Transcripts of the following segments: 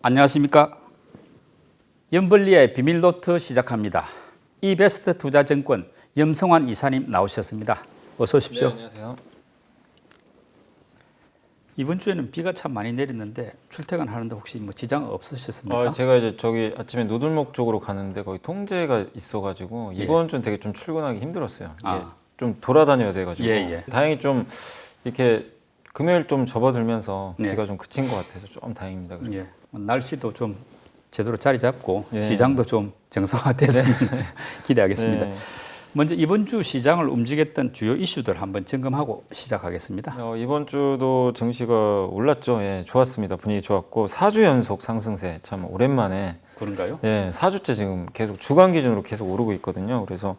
안녕하십니까. 염블리의 비밀노트 시작합니다. 이베스트 투자증권 염성환 이사님 나오셨습니다. 어서 오십시오. 네, 안녕하세요. 이번 주에는 비가 참 많이 내렸는데 출퇴근하는데 혹시 뭐 지장 없으셨습니까? 제가 이제 저기 아침에 노들목 쪽으로 가는데 거기 통제가 있어가지고 이번 주는 되게 좀 출근하기 힘들었어요. 이게 좀 돌아다녀야 돼가지고 다행히 좀 이렇게 금요일 좀 접어들면서 비가 좀 그친 것 같아서 좀 다행입니다. 날씨도 좀 제대로 자리 잡고 시장도 좀 정상화됐으면 기대하겠습니다. 먼저 이번 주 시장을 움직였던 주요 이슈들 한번 점검하고 시작하겠습니다. 이번 주도 증시가 올랐죠. 좋았습니다. 분위기 좋았고 4주 연속 상승세 참 오랜만에. 그런가요? 4주째 지금 계속 주간 기준으로 계속 오르고 있거든요. 그래서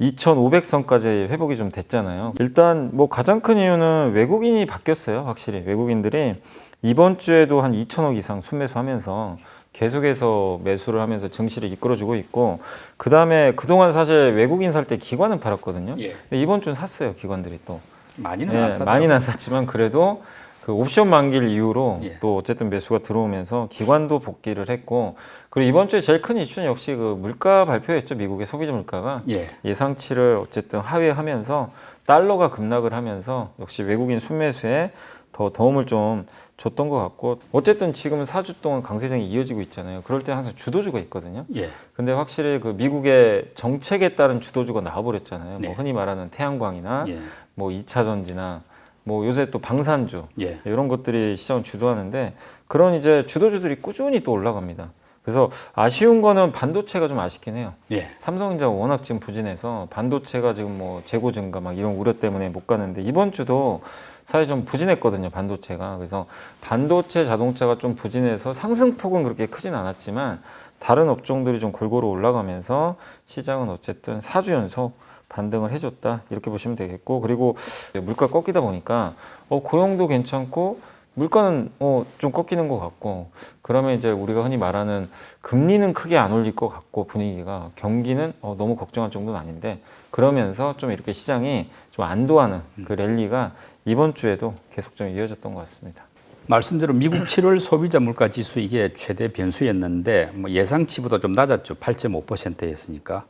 2,500선까지 회복이 좀 됐잖아요. 일단 뭐 가장 큰 이유는 외국인이 바뀌었어요. 확실히 외국인들이 이번 주에도 한 2천억 이상 순매수하면서 계속해서 매수를 하면서 증시를 이끌어주고 있고, 그 다음에 그동안 사실 외국인 살 때 기관은 팔았거든요. 근데 이번 주는 샀어요. 기관들이 또 많이는 안 샀죠. 많이는 안 샀지만 그래도 그 옵션 만기를 이후로 또 어쨌든 매수가 들어오면서 기관도 복귀를 했고, 그리고 이번 주에 제일 큰 이슈는 역시 그 물가 발표였죠. 미국의 소비자 물가가 예상치를 어쨌든 하회하면서 달러가 급락을 하면서 역시 외국인 순매수에 더 도움을 좀 줬던 것 같고, 어쨌든 지금은 4주 동안 강세장이 이어지고 있잖아요. 그럴 때 항상 주도주가 있거든요. 근데 확실히 그 미국의 정책에 따른 주도주가 나와버렸잖아요. 뭐 흔히 말하는 태양광이나 뭐 2차 전지나 뭐 요새 또 방산주 이런 것들이 시장을 주도하는데, 그런 이제 주도주들이 꾸준히 또 올라갑니다. 그래서 아쉬운 거는 반도체가 좀 아쉽긴 해요. 삼성전자가 워낙 지금 부진해서 반도체가 지금 뭐 재고 증가 막 이런 우려 때문에 못 가는데, 이번 주도 사실 좀 부진했거든요, 반도체가. 그래서 반도체 자동차가 좀 부진해서 상승폭은 그렇게 크진 않았지만 다른 업종들이 좀 골고루 올라가면서 시장은 어쨌든 4주 연속 반등을 해줬다, 이렇게 보시면 되겠고, 그리고 물가 꺾이다 보니까 고용도 괜찮고 물가는 좀 꺾이는 것 같고, 그러면 이제 우리가 흔히 말하는 금리는 크게 안 올릴 것 같고, 분위기가 경기는 너무 걱정할 정도는 아닌데, 그러면서 좀 이렇게 시장이 좀 안도하는 그 랠리가 이번 주에도 계속 좀 이어졌던 것 같습니다. 말씀대로 미국 7월 소비자 물가 지수 이게 최대 변수였는데 뭐 예상치보다 좀 낮았죠. 8.5%였으니까.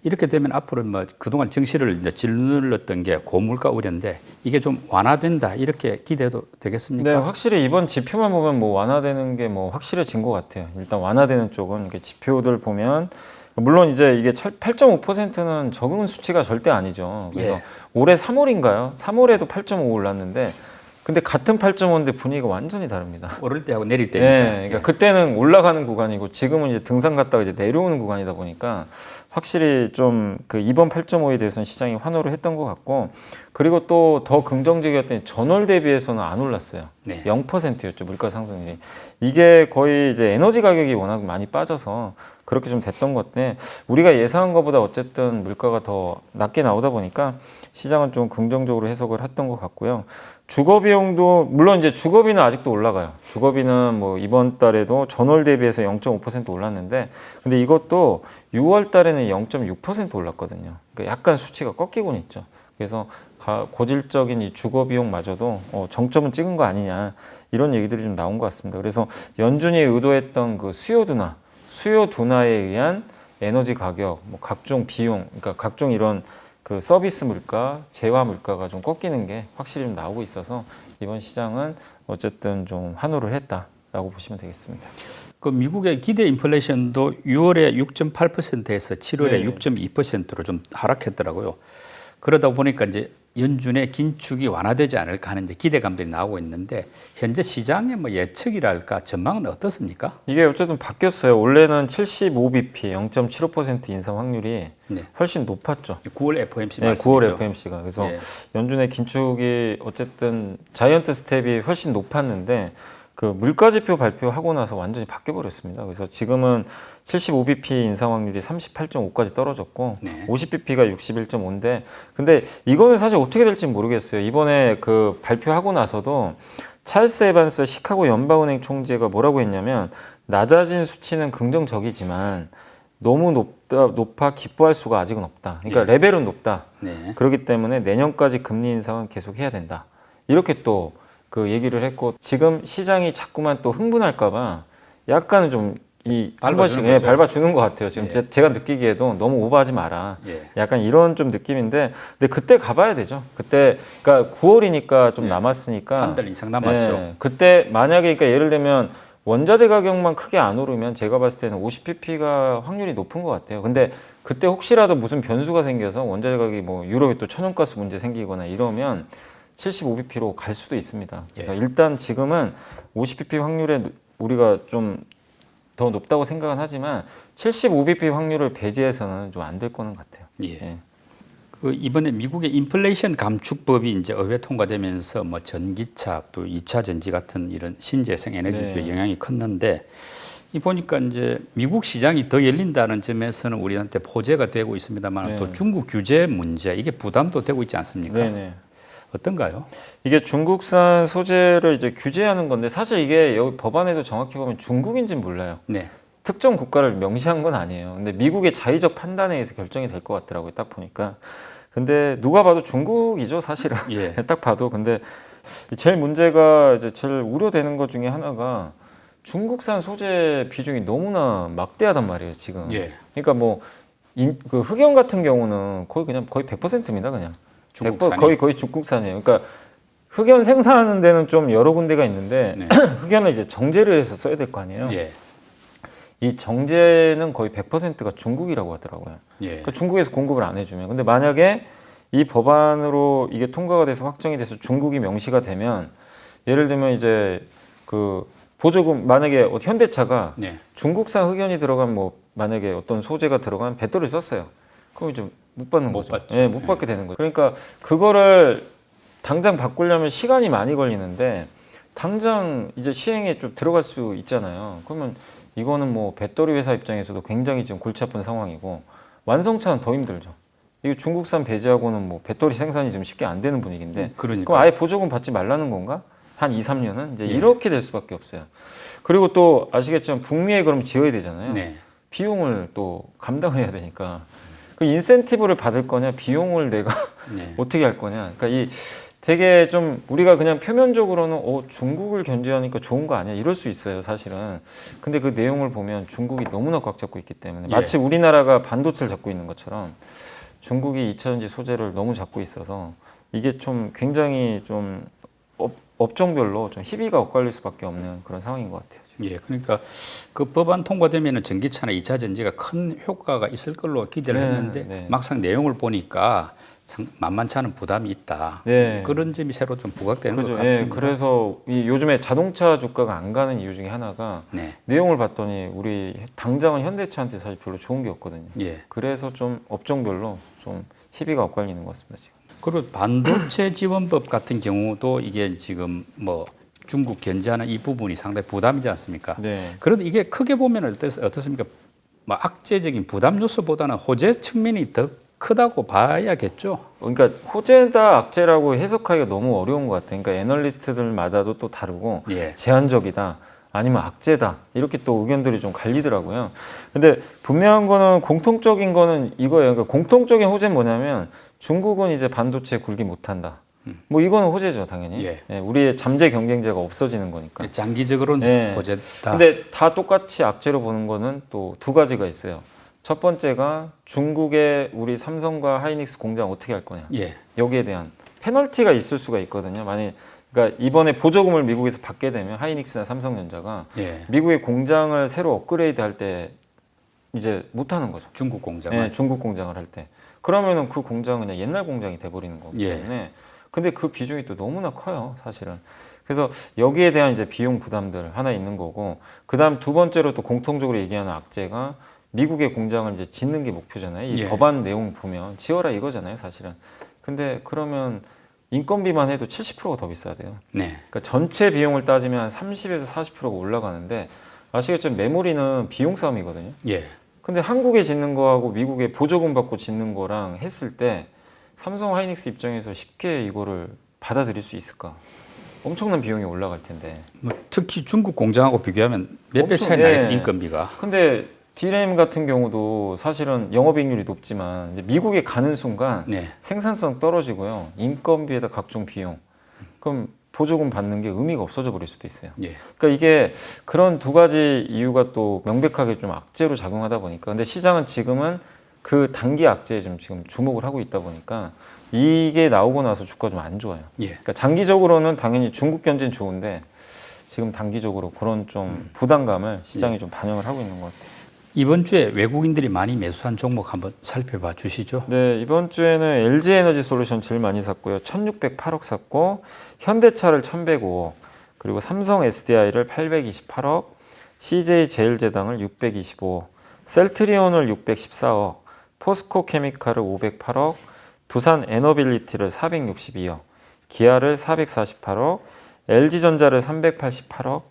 이렇게 되면 앞으로 뭐 그동안 증시를 이제 짓눌렀던 게 고물가 우려인데 이게 좀 완화된다, 이렇게 기대도 되겠습니까? 네, 확실히 이번 지표만 보면 뭐 완화되는 게 뭐 확실해진 것 같아요. 일단 완화되는 쪽은 이렇게 지표들 보면, 물론 이제 이게 8.5%는 적은 수치가 절대 아니죠. 그래서 올해 3월인가요? 3월에도 8.5 올랐는데, 근데 같은 8.5인데 분위기가 완전히 다릅니다. 오를 때하고 내릴 때니까. 그러니까 그때는 올라가는 구간이고 지금은 이제 등산 갔다가 이제 내려오는 구간이다 보니까 확실히 좀 그 이번 8.5에 대해서는 시장이 환호를 했던 것 같고, 그리고 또 더 긍정적이었던 전월 대비해서는 안 올랐어요. 0%였죠, 물가 상승률이. 이게 거의 이제 에너지 가격이 워낙 많이 빠져서 그렇게 좀 됐던 것 같은데, 우리가 예상한 것보다 어쨌든 물가가 더 낮게 나오다 보니까 시장은 좀 긍정적으로 해석을 했던 것 같고요. 주거 비용도, 물론 이제 주거비는 아직도 올라가요. 주거비는 뭐 이번 달에도 전월 대비해서 0.5% 올랐는데, 근데 이것도 6월 달에는 0.6% 올랐거든요. 그러니까 약간 수치가 꺾이곤 있죠. 그래서 고질적인 이 주거 비용마저도 정점은 찍은 거 아니냐, 이런 얘기들이 좀 나온 것 같습니다. 그래서 연준이 의도했던 그 수요 둔화에 의한 에너지 가격, 뭐 각종 비용, 그러니까 각종 이런 그 서비스 물가, 재화 물가가 좀 꺾이는 게 확실히 좀 나오고 있어서 이번 시장은 어쨌든 좀 환호를 했다라고 보시면 되겠습니다. 그 미국의 기대 인플레이션도 6월에 6.8%에서 7월에 6.2%로 좀 하락했더라고요. 그러다 보니까 이제 연준의 긴축이 완화되지 않을까 하는 이제 기대감들이 나오고 있는데, 현재 시장의 뭐 예측이랄까 전망은 어떻습니까? 이게 어쨌든 바뀌었어요. 원래는 75bp, 0.75% 인상 확률이 훨씬 높았죠. 9월 FOMC 말씀이죠. 9월 FOMC가. 그래서 연준의 긴축이 어쨌든 자이언트 스텝이 훨씬 높았는데, 그 물가지표 발표하고 나서 완전히 바뀌어버렸습니다. 그래서 지금은 75bp 인상 확률이 38.5까지 떨어졌고 50bp가 61.5인데, 근데 이거는 사실 어떻게 될지 모르겠어요. 이번에 그 발표하고 나서도 찰스 에반스 시카고 연방은행 총재가 뭐라고 했냐면, 낮아진 수치는 긍정적이지만 너무 높아 기뻐할 수가 아직은 없다. 그러니까 레벨은 높다. 그렇기 때문에 내년까지 금리 인상은 계속 해야 된다, 이렇게 또 그 얘기를 했고, 지금 시장이 자꾸만 또 흥분할까 봐 약간은 좀 한 번씩 밟아주는 것 같아요. 지금 제가 느끼기에도 너무 오버하지 마라. 약간 이런 좀 느낌인데, 근데 그때 가봐야 되죠. 그때 그러니까 9월이니까 좀 남았으니까 한 달 이상 남았죠. 그때 만약에 그러니까 예를 들면 원자재 가격만 크게 안 오르면 제가 봤을 때는 50pp가 확률이 높은 것 같아요. 근데 그때 혹시라도 무슨 변수가 생겨서 원자재 가격이 뭐 유럽에 또 천연가스 문제 생기거나 이러면 75pp로 갈 수도 있습니다. 그래서 일단 지금은 50pp 확률에 우리가 좀 더 높다고 생각은 하지만 75bp 확률을 배제해서는 좀 안 될 거는 같아요. 그 이번에 미국의 인플레이션 감축법이 이제 의회 통과되면서 뭐 전기차 또 2차 전지 같은 이런 신재생 에너지주에 영향이 컸는데 이 보니까 이제 미국 시장이 더 열린다는 점에서는 우리한테 호재가 되고 있습니다만 또 중국 규제 문제 이게 부담도 되고 있지 않습니까? 어떤가요? 이게 중국산 소재를 이제 규제하는 건데 사실 이게 여기 법안에도 정확히 보면 중국인지는 몰라요. 특정 국가를 명시한 건 아니에요. 근데 미국의 자의적 판단에 의해서 결정이 될 것 같더라고요. 딱 보니까. 근데 누가 봐도 중국이죠, 사실은. 딱 봐도. 근데 제일 문제가 이제 제일 우려되는 것 중에 하나가 중국산 소재 비중이 너무나 막대하단 말이에요, 지금. 그러니까 뭐 그 흑연 같은 경우는 거의 100%입니다, 그냥. 거의 중국산이에요. 그러니까 흑연 생산하는 데는 좀 여러 군데가 있는데 흑연을 이제 정제를 해서 써야 될 거 아니에요. 이 정제는 거의 100%가 중국이라고 하더라고요. 그러니까 중국에서 공급을 안 해주면. 근데 만약에 이 법안으로 이게 통과가 돼서 확정이 돼서 중국이 명시가 되면 예를 들면 이제 그 보조금 만약에 현대차가 중국산 흑연이 들어간 뭐 만약에 어떤 소재가 들어간 배터리를 썼어요. 그럼 이제 못 받는 거죠. 못 받게 되는 거죠. 그러니까 그거를 당장 바꾸려면 시간이 많이 걸리는데 당장 이제 시행에 좀 들어갈 수 있잖아요. 그러면 이거는 뭐 배터리 회사 입장에서도 굉장히 지금 골치 아픈 상황이고 완성차는 더 힘들죠. 이거 중국산 배제하고는 뭐 배터리 생산이 지금 쉽게 안 되는 분위기인데 그럼 아예 보조금 받지 말라는 건가? 한 2, 3년은 이제 이렇게 될 수밖에 없어요. 그리고 또 아시겠지만 북미에 그럼 지어야 되잖아요. 비용을 또 감당을 해야 되니까 그 인센티브를 받을 거냐, 비용을 내가 어떻게 할 거냐. 그러니까 이 되게 좀 우리가 그냥 표면적으로는 중국을 견제하니까 좋은 거 아니야 이럴 수 있어요, 사실은. 근데 그 내용을 보면 중국이 너무나 꽉 잡고 있기 때문에 마치 우리나라가 반도체를 잡고 있는 것처럼 중국이 2차 전지 소재를 너무 잡고 있어서 이게 좀 굉장히 좀 업종별로 좀 희비가 엇갈릴 수밖에 없는 그런 상황인 것 같아요. 그러니까 그 법안 통과되면은 전기차나 2차 전지가 큰 효과가 있을 걸로 기대를 했는데 막상 내용을 보니까 만만치 않은 부담이 있다. 그런 점이 새로 좀 부각되는 것 같습니다. 그래서 요즘에 자동차 주가가 안 가는 이유 중에 하나가 내용을 봤더니 우리 당장은 현대차한테 사실 별로 좋은 게 없거든요. 그래서 좀 업종별로 좀 희비가 엇갈리는 것 같습니다. 지금. 그리고 반도체 지원법 같은 경우도 이게 지금 뭐 중국 견제하는 이 부분이 상당히 부담이지 않습니까? 그래도 이게 크게 보면 어떻습니까? 뭐 악재적인 부담 요소보다는 호재 측면이 더 크다고 봐야겠죠. 그러니까 호재다 악재라고 해석하기가 너무 어려운 것 같아요. 그러니까 애널리스트들마다도 또 다르고 제한적이다 아니면 악재다 이렇게 또 의견들이 좀 갈리더라고요. 근데 분명한 거는 공통적인 거는 이거예요. 그러니까 공통적인 호재는 뭐냐면 중국은 이제 반도체 굴기 못한다. 뭐 이거는 호재죠, 당연히. 우리의 잠재 경쟁자가 없어지는 거니까. 장기적으로는 호재다. 근데 다 똑같이 악재로 보는 거는 또 두 가지가 있어요. 첫 번째가 중국의 우리 삼성과 하이닉스 공장 어떻게 할 거냐. 여기에 대한 페널티가 있을 수가 있거든요. 그러니까 이번에 보조금을 미국에서 받게 되면 하이닉스나 삼성전자가 미국의 공장을 새로 업그레이드 할 때 이제 못 하는 거죠. 중국 공장을. 중국 공장을 할 때. 그러면은 그 공장은 그냥 옛날 공장이 돼버리는 거기 때문에. 근데 그 비중이 또 너무나 커요, 사실은. 그래서 여기에 대한 이제 비용 부담들 하나 있는 거고, 그다음 두 번째로 또 공통적으로 얘기하는 악재가 미국의 공장을 이제 짓는 게 목표잖아요. 이 법안 내용 보면 지어라 이거잖아요, 사실은. 근데 그러면 인건비만 해도 70%가 더 비싸대요. 그러니까 전체 비용을 따지면 한 30에서 40%가 올라가는데 아시겠지만 메모리는 비용 싸움이거든요. 근데 한국에 짓는 거하고 미국에 보조금 받고 짓는 거랑 했을 때 삼성 하이닉스 입장에서 쉽게 이거를 받아들일 수 있을까? 엄청난 비용이 올라갈 텐데. 뭐 특히 중국 공장하고 비교하면 몇 배 차이 나겠죠, 인건비가. 근데 D램 같은 경우도 사실은 영업이익률이 높지만 이제 미국에 가는 순간 생산성 떨어지고요. 인건비에다 각종 비용. 그럼 보조금 받는 게 의미가 없어져 버릴 수도 있어요. 예. 그러니까 이게 그런 두 가지 이유가 또 명백하게 좀 악재로 작용하다 보니까 근데 시장은 지금은 그 단기 악재에 좀 지금 주목을 하고 있다 보니까 이게 나오고 나서 주가 좀 안 좋아요. 예. 그러니까 장기적으로는 당연히 중국 견제는 좋은데 지금 단기적으로 그런 좀 부담감을 시장이 좀 반영을 하고 있는 것 같아요. 이번 주에 외국인들이 많이 매수한 종목 한번 살펴봐 주시죠. 네, 이번 주에는 LG에너지솔루션 제일 많이 샀고요. 1,608억 샀고 현대차를 1,105억 그리고 삼성 SDI를 828억 CJ제일제당을 625억 셀트리온을 614억 포스코 케미칼을 508억 두산 에너빌리티를 462억 기아를 448억 LG전자를 388억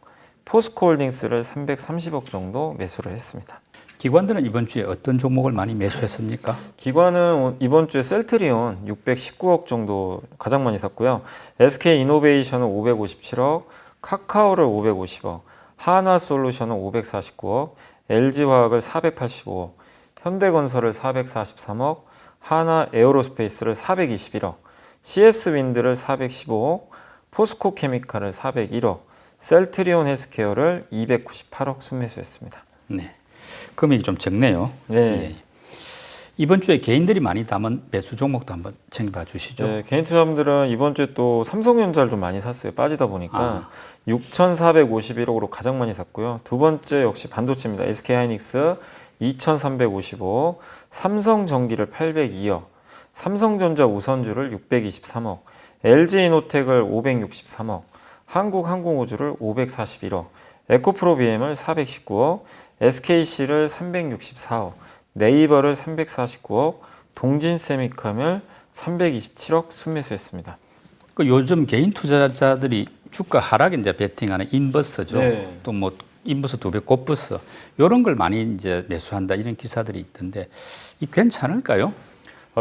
포스코홀딩스를 330억 정도 매수를 했습니다. 기관들은 이번 주에 어떤 종목을 많이 매수했습니까? 기관은 이번 주에 셀트리온 619억 정도 가장 많이 샀고요. SK이노베이션은 557억, 카카오를 550억, 하나솔루션은 549억, LG화학을 485억, 현대건설을 443억, 하나에어로스페이스를 421억, CS윈드를 415억, 포스코케미칼을 401억, 셀트리온 헬스케어를 298억 순매수했습니다. 네. 금액이 좀 적네요. 네. 예. 이번 주에 개인들이 많이 담은 매수 종목도 한번 챙겨봐 주시죠. 네, 개인 투자자분들은 이번 주에 또 삼성전자를 좀 많이 샀어요. 빠지다 보니까 6,451억으로 가장 많이 샀고요. 두 번째 역시 반도체입니다. SK하이닉스 2,355억, 삼성전기를 802억, 삼성전자 우선주를 623억, LG이노텍을 563억, 한국항공우주를 541억, 에코프로비엠을 419억, SKC를 364억, 네이버를 349억, 동진세미컴을 327억 순매수했습니다. 그 요즘 개인 투자자들이 주가 하락에 이제 베팅하는 인버스죠. 네. 또 뭐 인버스 2배 곱버스 이런 걸 많이 이제 매수한다 이런 기사들이 있던데 이 괜찮을까요?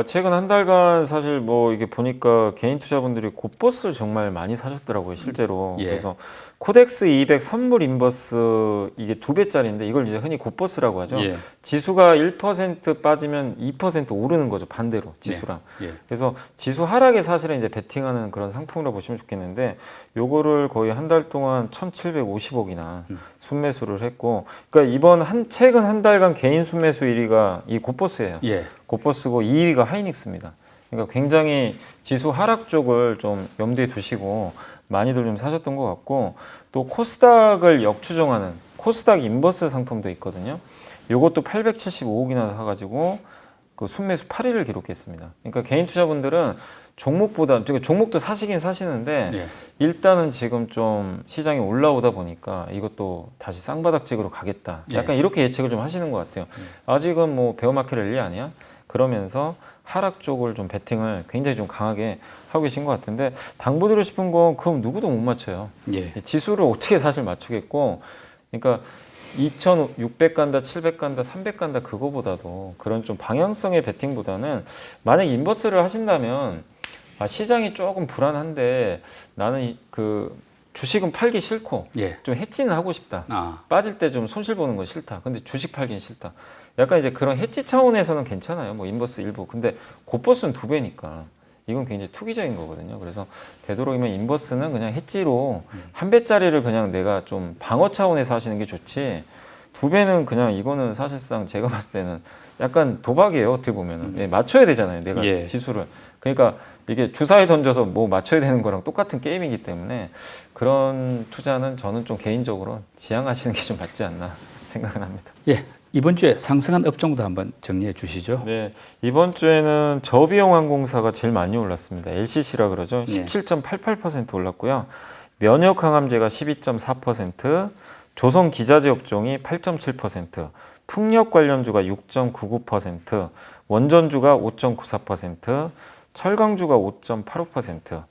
최근 한 달간 사실 뭐 이게 보니까 개인 투자분들이 곧버스를 정말 많이 사셨더라고요, 실제로. 예. 그래서 코덱스 200 선물 인버스 이게 2배짜리인데 이걸 이제 흔히 곧버스라고 하죠. 예. 지수가 1% 빠지면 2% 오르는 거죠, 반대로 지수랑. 예. 그래서 지수 하락에 사실은 이제 베팅하는 그런 상품이라고 보시면 좋겠는데 요거를 거의 한 달 동안 1,750억이나 순매수를 했고 그러니까 이번 최근 한 달간 개인 순매수 1위가 이 곧버스예요. 예. 곧버스고 2위가 하이닉스입니다. 그러니까 굉장히 지수 하락 쪽을 좀 염두에 두시고 많이들 좀 사셨던 것 같고 또 코스닥을 역추종하는 코스닥 인버스 상품도 있거든요. 이것도 875억이나 사가지고 그 순매수 8위를 기록했습니다. 그러니까 개인 투자분들은 종목보다 종목도 사시긴 사시는데 예. 일단은 지금 좀 시장이 올라오다 보니까 이것도 다시 쌍바닥직으로 가겠다. 약간 이렇게 예측을 좀 하시는 것 같아요. 아직은 뭐 베어마켓 랠리 아니야? 그러면서 하락 쪽을 좀 베팅을 굉장히 좀 강하게 하고 계신 것 같은데 당부드리고 싶은 건 그럼 누구도 못 맞춰요. 예. 지수를 어떻게 사실 맞추겠고 그러니까 2,600 간다, 700 간다, 300 간다 그거보다도 그런 좀 방향성의 베팅보다는 만약 인버스를 하신다면 시장이 조금 불안한데 나는 그 주식은 팔기 싫고 예. 좀 해지는 하고 싶다. 빠질 때 좀 손실 보는 건 싫다. 근데 주식 팔기는 싫다. 약간 이제 그런 해지 차원에서는 괜찮아요. 뭐 인버스 일부. 근데 곧버스는 2배니까 이건 굉장히 투기적인 거거든요. 그래서 되도록이면 인버스는 그냥 해지로 한 배짜리를 그냥 내가 좀 방어 차원에서 하시는 게 좋지. 2배는 그냥 이거는 사실상 제가 봤을 때는 약간 도박이에요. 어떻게 보면은 예, 맞춰야 되잖아요. 내가 예. 지수를. 그러니까 이게 주사위 던져서 뭐 맞춰야 되는 거랑 똑같은 게임이기 때문에 그런 투자는 저는 좀 개인적으로 지양하시는 게 좀 맞지 않나 생각은 합니다. 예. 이번 주에 상승한 업종도 한번 정리해 주시죠. 네, 이번 주에는 저비용 항공사가 제일 많이 올랐습니다. LCC라 그러죠. 네. 17.88% 올랐고요. 면역 항암제가 12.4%, 조선 기자재 업종이 8.7%, 풍력 관련주가 6.99%, 원전주가 5.94%, 철강주가 5.85%,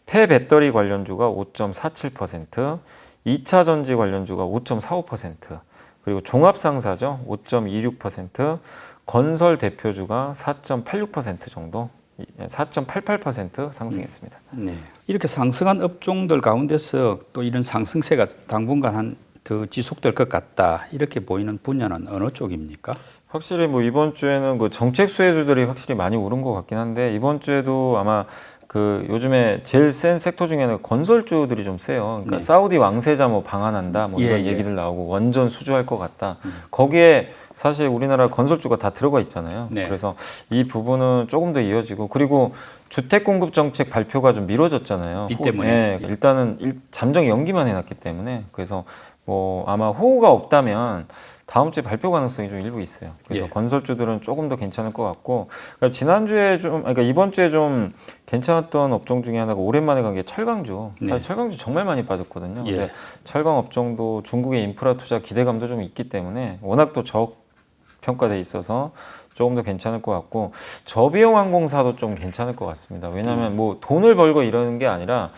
폐배터리 관련주가 5.47%, 2차 전지 관련주가 5.45%, 그리고 종합상사죠. 5.26%, 건설 대표주가 4.86% 정도, 4.88% 상승했습니다. 네. 이렇게 상승한 업종들 가운데서 또 이런 상승세가 당분간 더 지속될 것 같다. 이렇게 보이는 분야는 어느 쪽입니까? 확실히 뭐 이번 주에는 그 정책 수혜주들이 확실히 많이 오른 것 같긴 한데 이번 주에도 아마 그 요즘에 제일 센 섹터 중에는 건설주들이 좀 세요. 그러니까 사우디 왕세자 뭐 방한한다, 뭐 이런 얘기들 나오고 원전 수주할 것 같다. 거기에 사실 우리나라 건설주가 다 들어가 있잖아요. 그래서 이 부분은 조금 더 이어지고, 그리고 주택 공급 정책 발표가 좀 미뤄졌잖아요. 이 때문에. 일단은 잠정 연기만 해놨기 때문에, 그래서 뭐 아마 호우가 없다면 다음 주에 발표 가능성이 좀 일부 있어요. 그래서 건설주들은 조금 더 괜찮을 것 같고, 그러니까 지난주에 그러니까 이번 주에 좀 괜찮았던 업종 중에 하나가 오랜만에 간 게 철강주. 사실 철강주 정말 많이 빠졌거든요. 근데 철강 업종도 중국의 인프라 투자 기대감도 좀 있기 때문에 워낙 또 저평가돼 있어서 조금 더 괜찮을 것 같고, 저비용 항공사도 좀 괜찮을 것 같습니다. 왜냐하면 뭐 돈을 벌고 이러는 게 아니라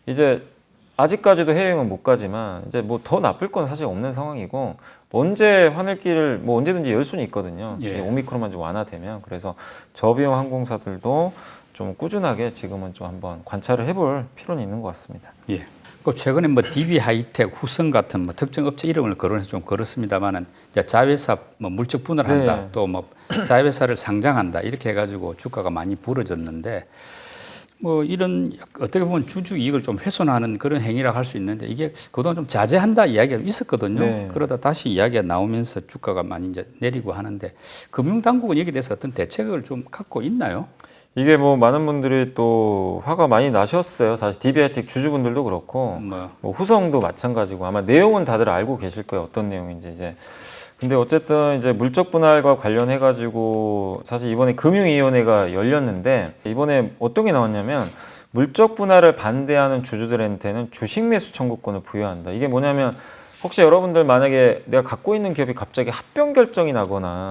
이제 아직까지도 해외여행은 못 가지만 이제 뭐 더 나쁠 건 사실 없는 상황이고, 언제 하늘길을 뭐 언제든지 열 수는 있거든요. 오미크론만 좀 완화되면. 그래서 저비용 항공사들도 좀 꾸준하게 지금은 좀 한번 관찰을 해볼 필요는 있는 것 같습니다. 예. 그 최근에 뭐 DB 하이텍, 후성 같은 뭐 특정 업체 이름을 거론해서 좀 걸었습니다만은 자회사 뭐 물적 분할한다, 또 뭐 자회사를 상장한다 이렇게 해가지고 주가가 많이 불어졌는데, 뭐 이런 어떻게 보면 주주 이익을 좀 훼손하는 그런 행위라고 할 수 있는데, 이게 그동안 좀 자제한다 이야기가 있었거든요. 그러다 다시 이야기가 나오면서 주가가 많이 이제 내리고 하는데, 금융당국은 여기에 대해서 어떤 대책을 좀 갖고 있나요? 이게 뭐 많은 분들이 또 화가 많이 나셨어요. 사실 DB하이텍 주주분들도 그렇고, 뭐 후성도 마찬가지고, 아마 내용은 다들 알고 계실 거예요. 어떤 내용인지 이제. 근데 어쨌든 이제 물적 분할과 관련해 가지고 사실 이번에 금융위원회가 열렸는데, 이번에 어떤 게 나왔냐면 물적 분할을 반대하는 주주들한테는 주식 매수 청구권을 부여한다. 이게 뭐냐면, 혹시 여러분들 만약에 내가 갖고 있는 기업이 갑자기 합병 결정이 나거나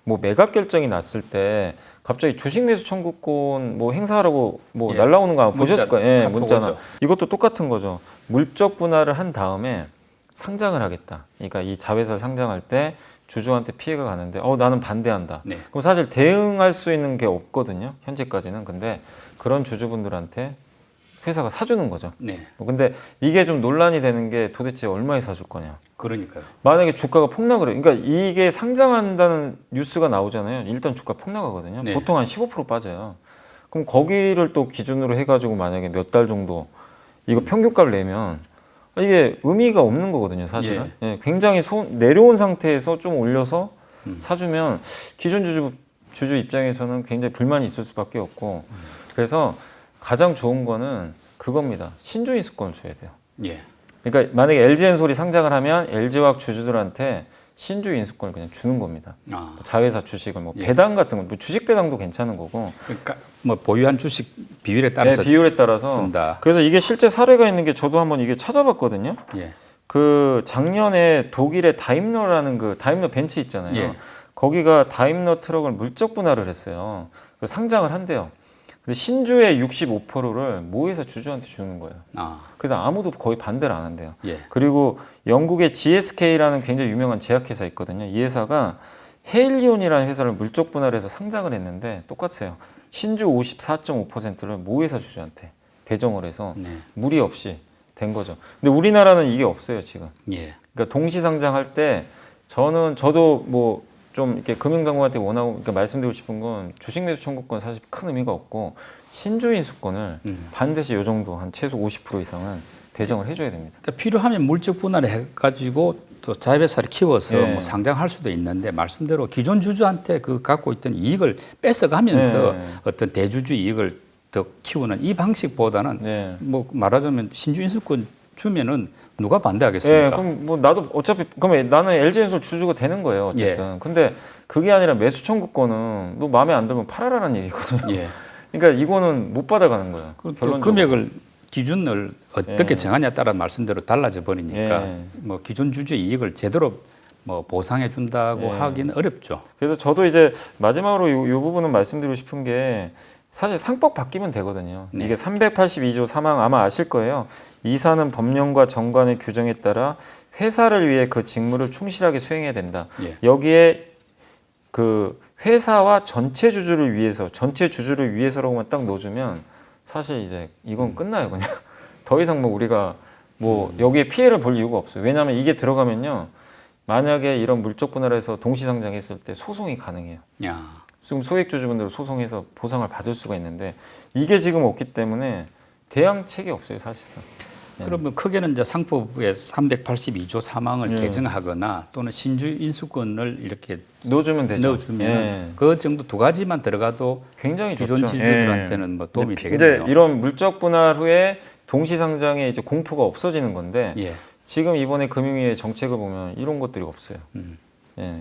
뭐 매각 결정이 났을 때 갑자기 주식 매수 청구권 뭐 행사하라고 뭐 날라오는 거 보셨을 거예요. 문자나. 이것도 똑같은 거죠. 물적 분할을 한 다음에 상장을 하겠다. 그러니까 이 자회사를 상장할 때 주주한테 피해가 가는데 나는 반대한다. 그럼 사실 대응할 수 있는 게 없거든요. 현재까지는. 근데 그런 주주분들한테 회사가 사주는 거죠. 근데 이게 좀 논란이 되는 게 도대체 얼마에 사줄 거냐. 그러니까요. 만약에 주가가 폭락을 해요. 그러니까 이게 상장한다는 뉴스가 나오잖아요. 일단 주가 폭락하거든요. 보통 한 15% 빠져요. 그럼 거기를 또 기준으로 해가지고 만약에 몇 달 정도 이거 평균가를 내면 이게 의미가 없는 거거든요, 사실은. 굉장히 내려온 상태에서 좀 올려서 사주면 기존 주주 입장에서는 굉장히 불만이 있을 수밖에 없고, 그래서 가장 좋은 거는 그겁니다. 신주 인수권을 줘야 돼요. 그러니까 만약에 LG엔솔이 상장을 하면 LG화학 주주들한테 신주 인수권을 그냥 주는 겁니다. 자회사 주식을 뭐 배당 같은 거, 뭐 주식 배당도 괜찮은 거고. 그러니까 뭐 보유한 주식 비율에 따라서 비율에 따라서 준다. 그래서 이게 실제 사례가 있는 게 저도 한번 이게 찾아봤거든요. 그 작년에 독일의 다임러라는 그 다임러 벤츠 있잖아요. 거기가 다임러 트럭을 물적 분할을 했어요. 상장을 한대요. 근데 신주의 65%를 모회사 주주한테 주는 거예요. 그래서 아무도 거의 반대를 안 한대요. 그리고 영국의 GSK라는 굉장히 유명한 제약회사 있거든요. 이 회사가 헤일리온이라는 회사를 물적 분할해서 상장을 했는데 똑같아요. 신주 54.5%를 모회사 주주한테 배정을 해서 무리 없이 된 거죠. 근데 우리나라는 이게 없어요, 지금. 그러니까 동시 상장할 때 저도 뭐 좀 이렇게 금융당국한테 원하고 그러니까 말씀드리고 싶은 건, 주식 매수 청구권 사실 큰 의미가 없고 신주 인수권을 반드시 요 정도 한 최소 50% 이상은 배정을 해줘야 됩니다. 그러니까 필요하면 물적 분할을 해가지고 또 자회사를 키워서 뭐 상장할 수도 있는데, 말씀대로 기존 주주한테 그 갖고 있던 이익을 뺏어가면서 어떤 대주주 이익을 더 키우는 이 방식보다는 뭐 말하자면 신주 인수권 주면은 누가 반대하겠습니까? 그럼 뭐 나도 어차피 그러면 나는 LG엔솔 주주가 되는 거예요, 어쨌든. 근데 그게 아니라 매수 청구권은 너 마음에 안 들면 팔아라는 얘기거든요. 그러니까 이거는 못 받아가는 거예요. 또 금액을 기준을 어떻게 정하냐에 따라 말씀대로 달라져 버리니까 뭐 기존 주주의 이익을 제대로 뭐 보상해 준다고 하기는 어렵죠. 그래서 저도 이제 마지막으로 이 부분은 말씀드리고 싶은 게, 사실 상법 바뀌면 되거든요. 이게 382조 3항 아마 아실 거예요. 이사는 법령과 정관의 규정에 따라 회사를 위해 그 직무를 충실하게 수행해야 된다. 여기에 그 회사와 전체 주주를 위해서라고만 딱 넣어주면 사실 이제 이건 끝나요, 그냥. 더 이상 뭐 우리가 뭐 여기에 피해를 볼 이유가 없어요. 왜냐하면 이게 들어가면요, 만약에 이런 물적 분할에서 동시 상장했을 때 소송이 가능해요. 지금 소액주주분들 소송해서 보상을 받을 수가 있는데 이게 지금 없기 때문에 대항책이 없어요, 사실상. 그러면 크게는 이제 상법의 382조 3항을 개정하거나 또는 신주 인수권을 이렇게 넣어주면 되죠. 넣어주면 그 정도 두 가지만 들어가도 굉장히 기존 좋죠. 지주들한테는 뭐 도움이 되겠네요. 이제 이런 물적 분할 후에 동시 상장의 이제 공포가 없어지는 건데 지금 이번에 금융위의 정책을 보면 이런 것들이 없어요.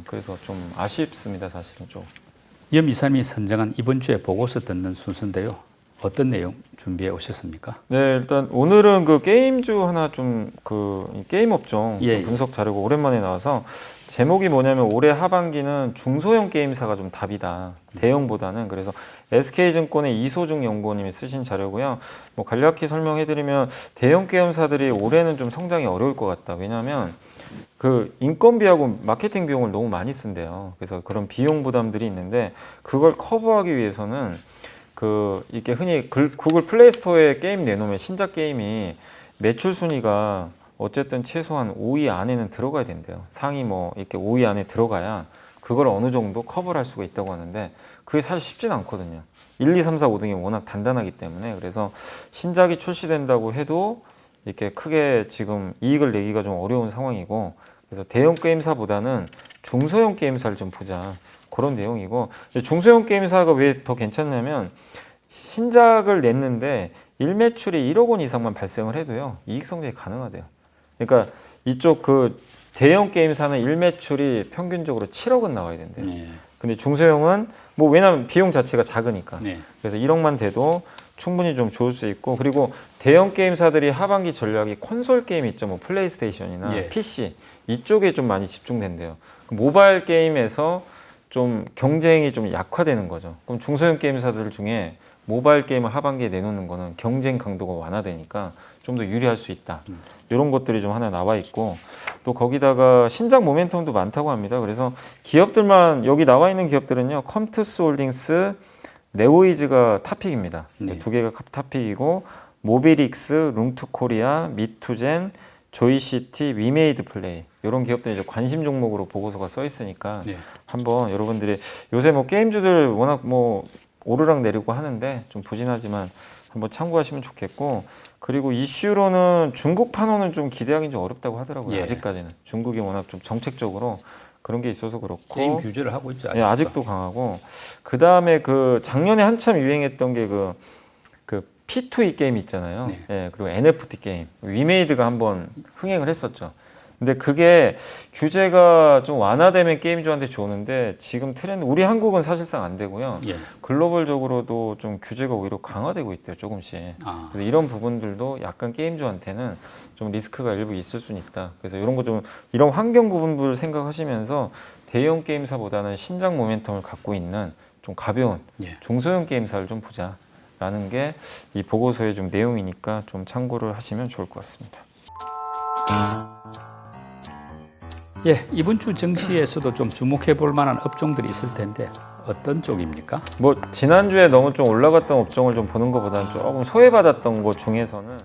그래서 좀 아쉽습니다, 사실은 좀. 염 이사님이 선정한 이번 주에 보고서 듣는 순서인데요. 어떤 내용 준비해 오셨습니까? 네, 일단 오늘은 그 게임주 하나 좀 그 게임 업종 분석 자료가 오랜만에 나와서 제목이 뭐냐면 올해 하반기는 중소형 게임사가 좀 답이다. 대형보다는. 그래서 SK증권의 이소중 연구원님이 쓰신 자료고요. 뭐 간략히 설명해드리면 대형 게임사들이 올해는 좀 성장이 어려울 것 같다. 왜냐하면 그 인건비하고 마케팅 비용을 너무 많이 쓴대요. 그래서 그런 비용 부담들이 있는데 그걸 커버하기 위해서는 이게 흔히 구글 플레이 스토어에 게임 내놓으면 신작 게임이 매출 순위가 어쨌든 최소한 5위 안에는 들어가야 된대요. 상위 뭐 이렇게 5위 안에 들어가야 그걸 어느 정도 커버를 할 수가 있다고 하는데 그게 사실 쉽진 않거든요. 1, 2, 3, 4, 5등이 워낙 단단하기 때문에 그래서 신작이 출시된다고 해도 이렇게 크게 지금 이익을 내기가 좀 어려운 상황이고 그래서 대형 게임사보다는 중소형 게임사를 좀 보자. 그런 내용이고 중소형 게임사가 왜 더 괜찮냐면 신작을 냈는데 일매출이 1억 원 이상만 발생을 해도요 이익 성장이 가능하대요. 그러니까 이쪽 그 대형 게임사는 일매출이 평균적으로 7억은 나와야 된대요. 근데 중소형은 뭐 왜냐면 비용 자체가 작으니까 그래서 1억만 돼도 충분히 좀 좋을 수 있고 그리고 대형 게임사들이 하반기 전략이 콘솔 게임 있죠. 뭐 플레이스테이션이나 PC 이쪽에 좀 많이 집중된대요. 모바일 게임에서 좀 경쟁이 좀 약화되는 거죠. 그럼 중소형 게임사들 중에 모바일 게임을 하반기에 내놓는 거는 경쟁 강도가 완화되니까 좀 더 유리할 수 있다. 이런 것들이 좀 하나 나와 있고 또 거기다가 신작 모멘텀도 많다고 합니다. 그래서 기업들만 여기 나와 있는 기업들은요. 컴투스 홀딩스, 네오이즈가 탑픽입니다. 두 개가 탑픽이고 모비릭스, 룽투코리아, 미투젠, 조이시티, 위메이드 플레이 이런 기업들이 이제 관심 종목으로 보고서가 써 있으니까 한번 여러분들이 요새 뭐 게임주들 워낙 뭐 오르락 내리고 하는데 좀 부진하지만 한번 참고하시면 좋겠고 그리고 이슈로는 중국 판호는 좀 기대하기는 좀 어렵다고 하더라고요. 아직까지는 중국이 워낙 좀 정책적으로 그런 게 있어서 그렇고 게임 규제를 하고 있죠. 아직도 강하고 그 다음에 그 작년에 한참 유행했던 게 그 P2E 게임 있잖아요. 그리고 NFT 게임 위메이드가 한번 흥행을 했었죠. 근데 그게 규제가 좀 완화되면 게임주한테 좋은데 지금 트렌드 우리 한국은 사실상 안 되고요. 글로벌적으로도 좀 규제가 오히려 강화되고 있대요. 조금씩. 그래서 이런 부분들도 약간 게임주한테는 좀 리스크가 일부 있을 수는 있다. 그래서 이런 거 좀 이런 환경 부분들을 생각하시면서 대형 게임사보다는 신작 모멘텀을 갖고 있는 좀 가벼운 중소형 게임사를 좀 보자. 라는 게 이 보고서의 좀 내용이니까 좀 참고를 하시면 좋을 것 같습니다. 이번 주 증시에서도 좀 주목해 볼 만한 업종들이 있을 텐데 어떤 쪽입니까? 뭐 지난주에 너무 좀 올라갔던 업종을 좀 보는 것보다는 조금 소외받았던 것 중에서는